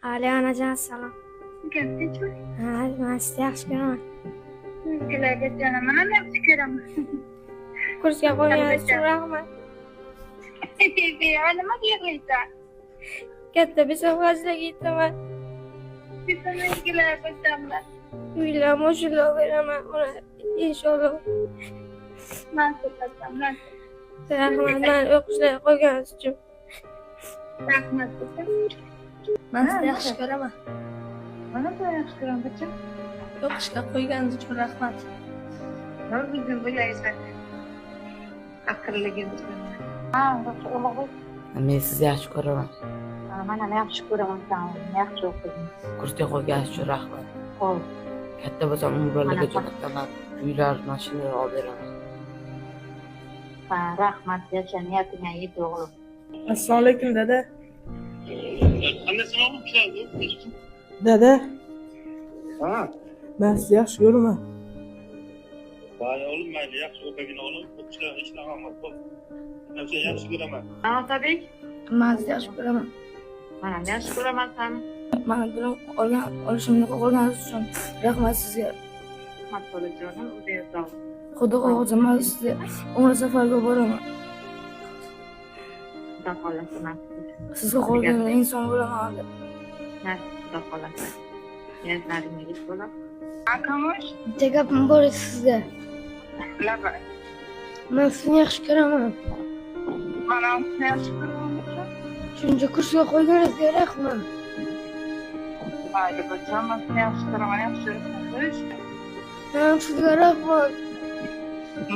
Ali anacan salom. Gapga Ha, men sizni yaxshi ko'raman. sizlarga jonaman yaxshi ko'raman. Kursga qo'yganingiz uchun rahmat. Nimaga yig'laysan? Katta besovg'achilik aytaman. Biznikilar bizdanlar. Uylar, mashinalar beraman. Inshaalloh. Man so'zlasam, man. Rahmat, men o'qishlarga qo'yganingiz uchun. Rahmat desam. Men sizni yaxshi ko'raman. Mana bu yaxshi ko'raman bacham. O'qishga qo'yganingiz uchun rahmat. Nima bizni bo'laysan? Aqlligimizni. Ha, ulug'bek. Men sizni yaxshi ko'raman. Mana yaxshi ko'raman seni. Yaxshi o'qiding. Kursga qo'yganingiz uchun rahmat. Xo'p. Katta bo'lsam umrlarga jo'nataman. Uylar, mashinalar olib beraman. Ha, rahmat yasha, niyatingga yet o'g'lim. Assalomu alaykum dada. Annesini olib keldi. Dada, Ha, men sizni yaxshi ko'raman. vay oğlum mayli yaxshi o'qigin oğlum. O'qishlar hech nafa qilmab. Nafsa yaxshi ko'raman. Otabek, Men sizni yaxshi ko'raman. mana yaxshi ko'raman seni. Meni bilan olishimni qo'yganingiz uchun rahmat sizga. Rahmat bo'lajonim, o'zi sog'. Xudo xohlasa men sizni umra safariga boraman. Xudo xohlasa nasib. Sizga qolganda inson bo'laman deb. Xudo xohlasa. Niyatlaringiz bo'lib. Akamosh, Bitta gapim bor edi sizga. laba. Men sizni yaxshi ko'raman. Mana yaxshi ko'raman. Shuncha kursga qo'yganingizga rahmat. Mayli bacham, men yaxshi ko'raman, yaxshi o'qish. Men sizga rahmat.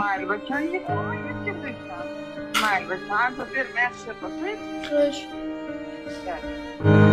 Mayli bacham, yetaman, yetaman. Mayli bacham, bir yaxshi o'qish. Xo'sh. Yeah.